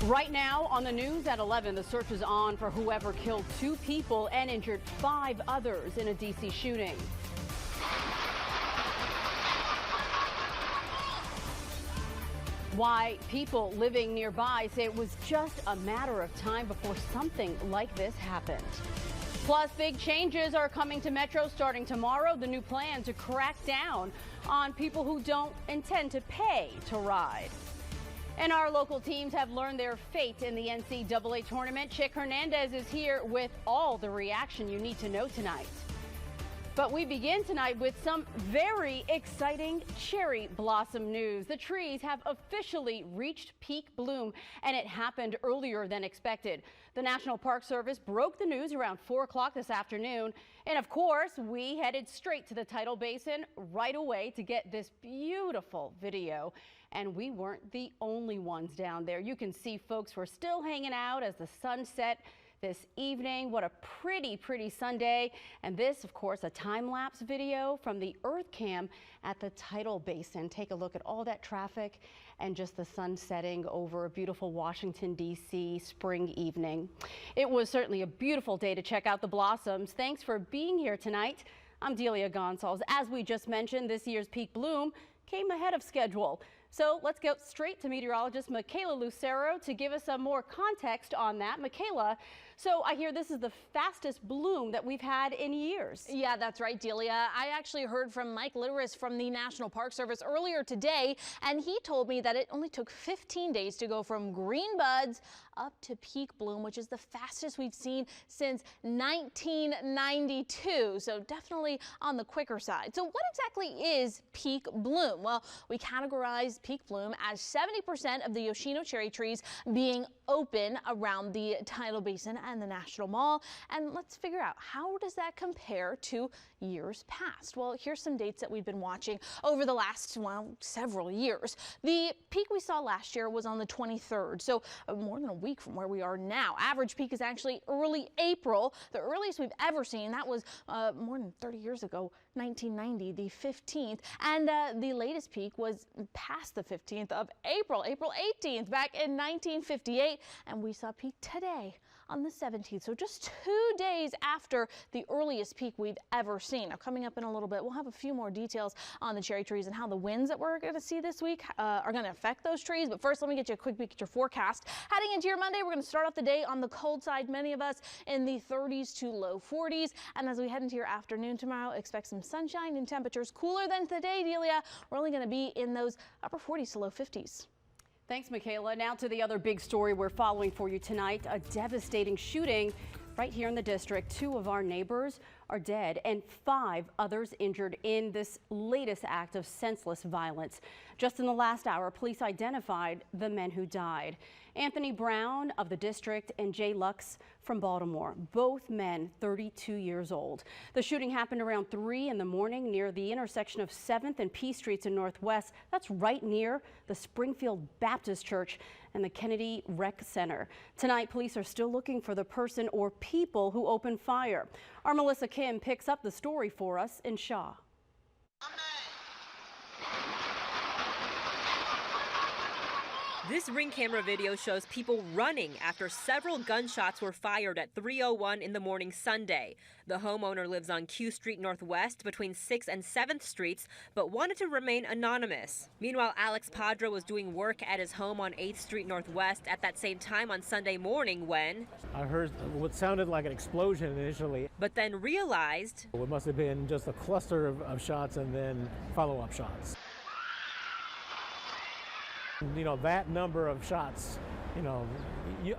Right now on the news at 11, the search is on for whoever killed 2 people and injured 5 others in a D.C. shooting. Why people living nearby say it was just a matter of time before something like this happened. Plus, big changes are coming to Metro starting tomorrow. The new plan to crack down on people who don't intend to pay to ride. And our local teams have learned their fate in the NCAA tournament. Chick Hernandez is here with all the reaction you need to know tonight. But we begin tonight with some very exciting cherry blossom news. The trees have officially reached peak bloom, and it happened earlier than expected. The National Park Service broke the news around 4 o'clock this afternoon. And of course, we headed straight to the tidal basin right away to get this beautiful video. And we weren't the only ones down there. You can see folks were still hanging out as the sun set this evening. What a pretty Sunday. And this, of course, a time-lapse video from the Earth Cam at the tidal basin. Take a look at all that traffic and just the sun setting over a beautiful Washington, D.C. spring evening. It was certainly a beautiful day to check out the blossoms. Thanks for being here tonight. I'm Delia Goncalves. As we just mentioned, this year's peak bloom came ahead of schedule. So let's go straight to meteorologist Michaela Lucero to give us some more context on that. Michaela, so I hear this is the fastest bloom that we've had in years. Yeah, that's right, Delia. I actually heard from Mike Litteris from the National Park Service earlier today, and he told me that it only took 15 days to go from green buds up to peak bloom, which is the fastest we've seen since 1992. So definitely on the quicker side. So what exactly is peak bloom? Well, we categorize peak bloom as 70% of the Yoshino cherry trees being open around the tidal basin and the National Mall. And let's figure out, how does that compare to years past? Well, here's some dates that we've been watching over the last, well, several years. The peak we saw last year was on the 23rd, so more than a week from where we are now. Average peak is actually early April. The earliest we've ever seen, that was more than 30 years ago, 1990, the 15th. And the latest peak was past the 15th of April, April 18th, back in 1958. And we saw peak today on the 17th. So just 2 days after the earliest peak we've ever seen. Now, coming up in a little bit, we'll have a few more details on the cherry trees and how the winds that we're going to see this week are going to affect those trees. But first, let me get you a quick peek at your forecast. Heading into your Monday, we're going to start off the day on the cold side. Many of us in the 30s to low 40s. And as we head into your afternoon tomorrow, expect some sunshine and temperatures cooler than today, Delia. We're only going to be in those upper 40s to low 50s. Thanks, Michaela. Now to the other big story we're following for you tonight, a devastating shooting right here in the district. 2 of our neighbors are dead and 5 others injured in this latest act of senseless violence. Just in the last hour, police identified the men who died. Anthony Brown of the district and Jay Lux from Baltimore, both men 32 years old. The shooting happened around 3 in the morning near the intersection of 7th and P Streets in Northwest. That's right near the Springfield Baptist Church and the Kennedy Rec Center. Tonight, police are still looking for the person or people who opened fire. Our Melissa Kim picks up the story for us in Shaw. This Ring camera video shows people running after several gunshots were fired at 3:01 in the morning Sunday. The homeowner lives on Q Street Northwest between 6th and 7th Streets, but wanted to remain anonymous. Meanwhile, Alex Padra was doing work at his home on 8th Street Northwest at that same time on Sunday morning when I heard what sounded like an explosion initially, but then realized it must have been just a cluster of shots and then follow-up shots. You know, that number of shots,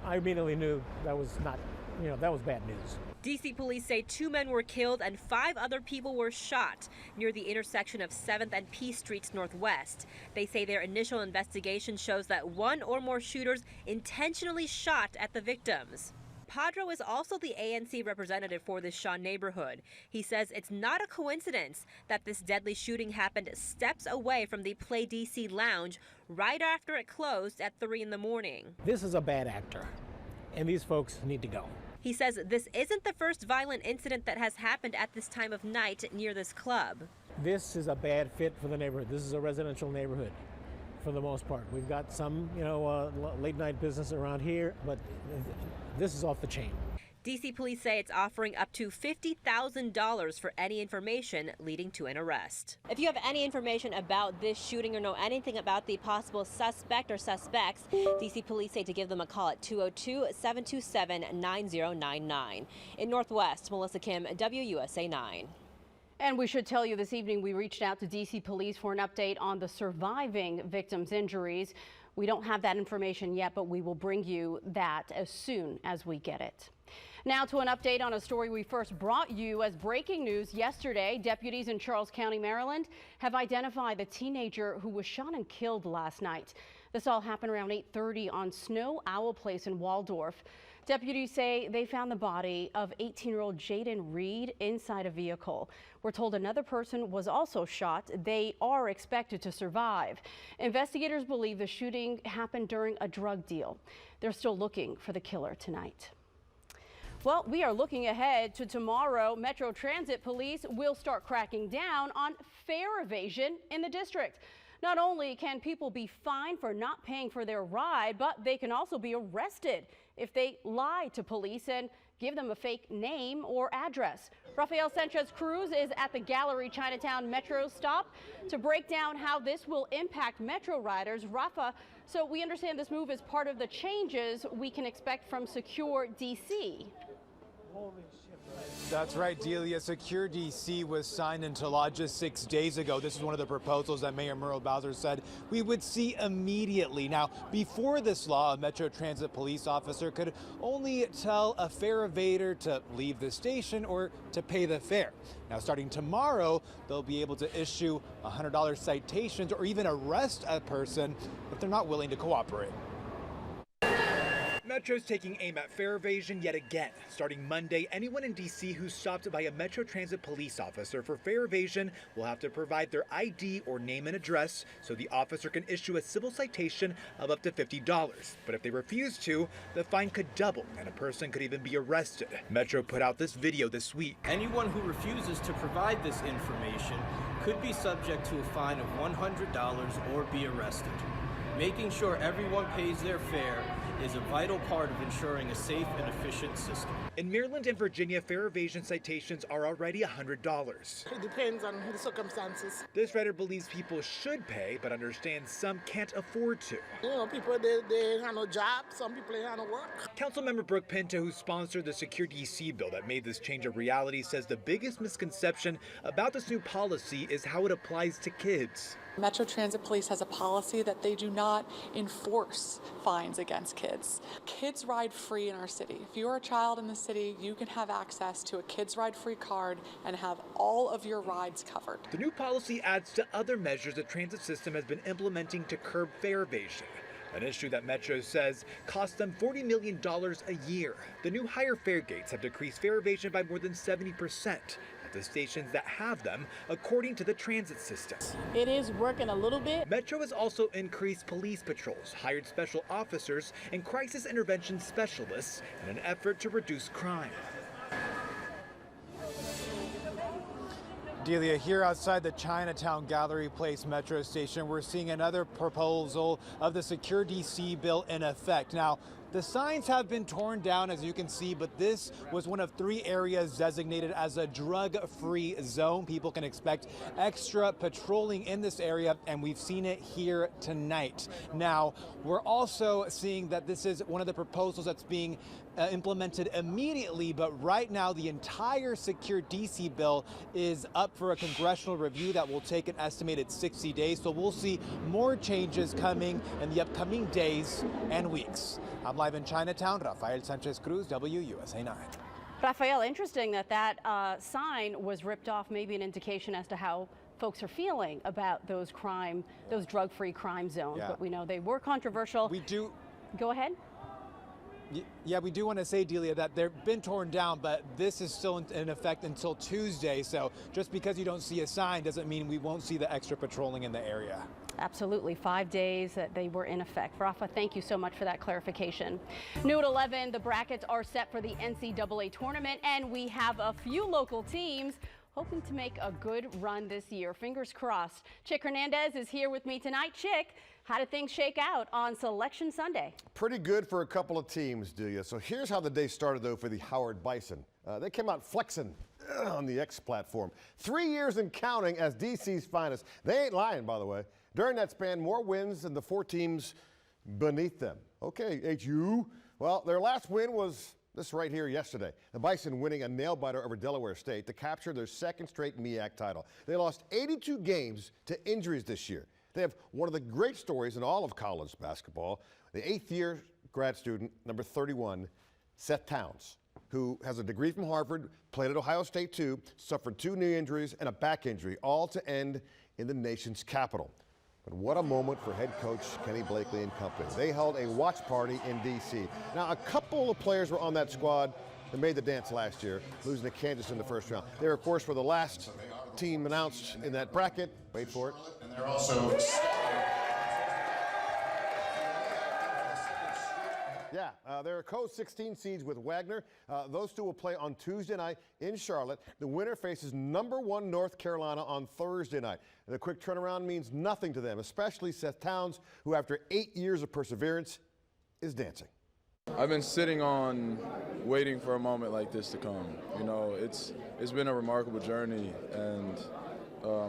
I immediately knew that was not, that was bad news. D.C. police say 2 men were killed and 5 other people were shot near the intersection of 7th and P Streets Northwest. They say their initial investigation shows that 1 or more shooters intentionally shot at the victims. Padro is also the ANC representative for this Shaw neighborhood. He says it's not a coincidence that this deadly shooting happened steps away from the Play DC lounge right after it closed at 3 in the morning. This is a bad actor, and these folks need to go. He says this isn't the first violent incident that has happened at this time of night near this club. This is a bad fit for the neighborhood. This is a residential neighborhood. for the most part. We've got some, late night business around here, but this is off the chain. D.C. police say it's offering up to $50,000 for any information leading to an arrest. If you have any information about this shooting or know anything about the possible suspect or suspects, D.C. police say to give them a call at 202-727-9099. In Northwest, Melissa Kim, WUSA 9. And we should tell you this evening we reached out to D.C. police for an update on the surviving victims' injuries. We don't have that information yet, but we will bring you that as soon as we get it. Now to an update on a story we first brought you as breaking news yesterday. Deputies in Charles County, Maryland have identified the teenager who was shot and killed last night. This all happened around 8:30 on Snow Owl Place in Waldorf. Deputies say they found the body of 18-year-old Jaden Reed inside a vehicle. We're told another person was also shot. They are expected to survive. Investigators believe the shooting happened during a drug deal. They're still looking for the killer tonight. Well, we are looking ahead to tomorrow. Metro Transit police will start cracking down on fare evasion in the district. Not only can people be fined for not paying for their ride, but they can also be arrested if they lie to police and give them a fake name or address. Rafael Sanchez Cruz is at the Gallery Chinatown Metro stop to break down how this will impact Metro riders. Rafa, so we understand this move is part of the changes we can expect from Secure DC. That's right, Delia. Secure DC was signed into law just 6 days ago. This is one of the proposals that Mayor Muriel Bowser said we would see immediately. Now, before this law, a Metro Transit police officer could only tell a fare evader to leave the station or to pay the fare. Now, starting tomorrow, they'll be able to issue $100 citations or even arrest a person if they're not willing to cooperate. Metro's taking aim at fare evasion yet again. Starting Monday, anyone in D.C. who's stopped by a Metro Transit police officer for fare evasion will have to provide their ID or name and address so the officer can issue a civil citation of up to $50. But if they refuse to, the fine could double and a person could even be arrested. Metro put out this video this week. Anyone who refuses to provide this information could be subject to a fine of $100 or be arrested. Making sure everyone pays their fare is a vital part of ensuring a safe and efficient system. In Maryland and Virginia, fare evasion citations are already $100. It depends on the circumstances. This writer believes people should pay, but understands some can't afford to. People, they have no job. Some people, they have no work. Councilmember Brooke Pinto, who sponsored the Secure DC bill that made this change a reality, says the biggest misconception about this new policy is how it applies to kids. Metro Transit Police has a policy that they do not enforce fines against kids. Kids ride free in our city. If you're a child in the city, you can have access to a Kids Ride Free card and have all of your rides covered. The new policy adds to other measures the transit system has been implementing to curb fare evasion, an issue that Metro says costs them $40 million a year. The new higher fare gates have decreased fare evasion by more than 70%. The stations that have them, according to the transit system. It is working a little bit. Metro has also increased police patrols, hired special officers, and crisis intervention specialists in an effort to reduce crime. Delia, here outside the Chinatown Gallery Place Metro station, we're seeing another proposal of the Secure DC bill in effect. Now, the signs have been torn down, as you can see, but this was one of 3 areas designated as a drug-free zone. People can expect extra patrolling in this area, and we've seen it here tonight. Now, we're also seeing that this is one of the proposals that's being implemented immediately, but right now the entire Secure DC bill is up for a congressional review that will take an estimated 60 days. So we'll see more changes coming in the upcoming days and weeks. I'm live in Chinatown. Rafael Sanchez Cruz, WUSA 9. Rafael, interesting that sign was ripped off, maybe an indication as to how folks are feeling about those drug-free crime zones. Yeah. But we know they were controversial. We do. Go ahead. Yeah, we do want to say, Delia, that they've been torn down, but this is still in effect until Tuesday. So just because you don't see a sign doesn't mean we won't see the extra patrolling in the area. Absolutely. 5 days that they were in effect. Rafa, thank you so much for that clarification. New at 11, the brackets are set for the NCAA tournament, and we have a few local teams hoping to make a good run this year. Fingers crossed. Chick Hernandez is here with me tonight. Chick, how did things shake out on Selection Sunday? Pretty good for a couple of teams, Delia. So here's how the day started, though, for the Howard Bison. They came out flexing on the X platform. 3 years and counting as DC's finest. They ain't lying, by the way. During that span, more wins than the 4 teams beneath them. Okay, HU. Well, their last win was this right here yesterday. The Bison winning a nail-biter over Delaware State to capture their 2nd straight MEAC title. They lost 82 games to injuries this year. They have one of the great stories in all of college basketball, the 8th-year grad student, number 31, Seth Towns, who has a degree from Harvard, played at Ohio State too, suffered 2 knee injuries and a back injury, all to end in the nation's capital. But what a moment for head coach Kenny Blakely and company. They held a watch party in D.C. Now, a couple of players were on that squad that made the dance last year, losing to Kansas in the first round. They, of course, were the last team announced in that bracket. Wait for it. And they're also... Yeah, they're co-16 seeds with Wagner. Those two will play on Tuesday night in Charlotte. The winner faces number 1 North Carolina on Thursday night. And the quick turnaround means nothing to them, especially Seth Towns, who after 8 years of perseverance is dancing. I've been sitting on waiting for a moment like this to come. You know, it's been a remarkable journey, and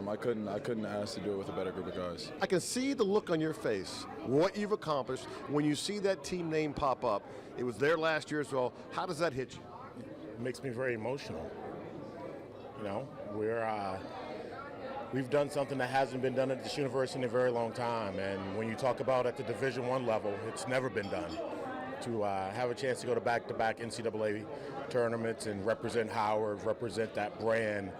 I couldn't ask to do it with a better group of guys. I can see the look on your face, what you've accomplished. When you see that team name pop up, it was there last year as well. How does that hit you? It makes me very emotional. You know, we've done something that hasn't been done at this university in a very long time, and when you talk about at the Division I level, it's never been done. To have a chance to go to back-to-back NCAA tournaments and represent Howard, represent that brand,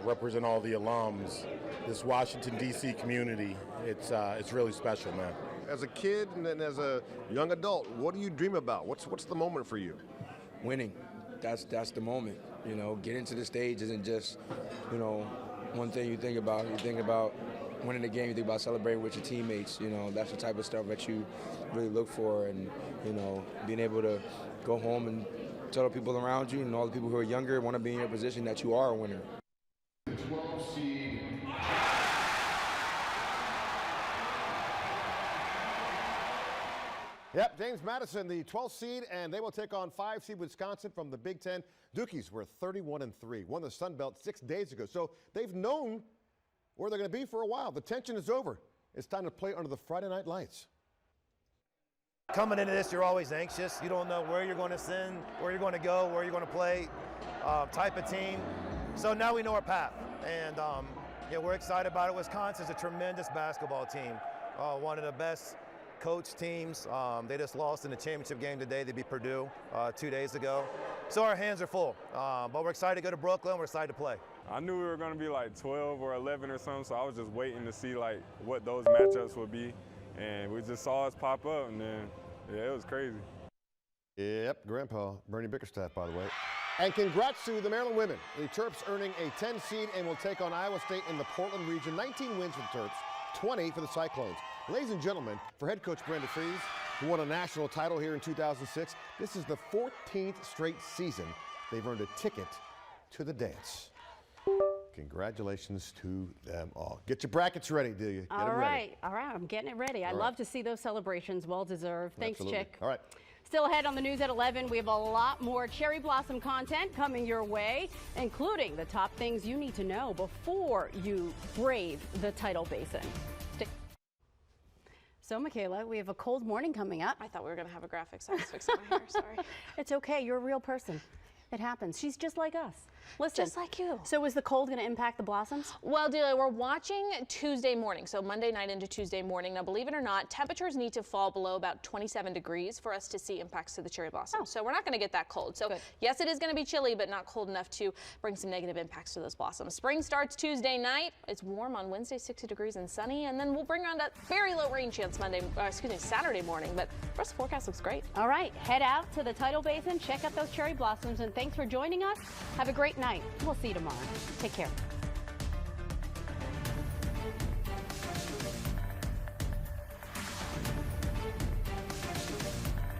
represent all the alums, this Washington, D.C. community, it's really special, man. As a kid and then as a young adult, what do you dream about? What's the moment for you? Winning. That's the moment. You know, getting to the stage isn't just, you know, one thing you think about. You think about winning the game, you think about celebrating with your teammates. You know, that's the type of stuff that you really look for, and, you know, being able to go home and tell the people around you and all the people who are younger want to be in your position that you are a winner. 12 seed. Yep, James Madison, the 12th seed, and they will take on 5 seed Wisconsin from the Big Ten. Dukies were 31-3, won the Sun Belt 6 days ago, so they've known where they're going to be for a while. The tension is over. It's time to play under the Friday night lights. Coming into this, you're always anxious. You don't know where you're going to send, where you're going to go, where you're going to play, type of team. So now we know our path, and yeah, we're excited about it. Wisconsin's a tremendous basketball team, one of the best coach teams. They just lost in the championship game today. They beat Purdue 2 days ago. So our hands are full, but we're excited to go to Brooklyn. We're excited to play. I knew we were going to be like 12 or 11 or something, so I was just waiting to see like what those matchups would be, and we just saw us pop up, and then yeah, it was crazy. Yep, Grandpa Bernie Bickerstaff, by the way. And congrats to the Maryland women. The Terps earning a 10 seed and will take on Iowa State in the Portland region. 19 wins for the Terps, 20 for the Cyclones. Ladies and gentlemen, for head coach Brenda Freese, who won a national title here in 2006, this is the 14th straight season they've earned a ticket to the dance. Congratulations to them all. Get your brackets ready, Delia. All right, I'm getting it ready. I love to see those celebrations. Well deserved. Thanks, Absolutely. Chick. All right. Still ahead on the news at 11, we have a lot more cherry blossom content coming your way, including the top things you need to know before you brave the tidal basin. So, Michaela, we have a cold morning coming up. I thought we were going to have a graphic, so I was fixing my hair. Sorry. It's okay. You're a real person. It happens. She's just like us. Listen, just like you. So is the cold going to impact the blossoms? Well, Delia, we're watching Tuesday morning, so Monday night into Tuesday morning. Now, believe it or not, temperatures need to fall below about 27 degrees for us to see impacts to the cherry blossom. So we're not going to get that cold. So yes, it is going to be chilly, but not cold enough to bring some negative impacts to those blossoms. Spring starts Tuesday night. It's warm on Wednesday, 60 degrees and sunny, and then we'll bring on that very low rain chance Saturday morning. But the rest of the forecast looks great. All right, head out to the tidal basin, check out those cherry blossoms, and thanks for joining us. Have a great night. We'll see you tomorrow. Take care.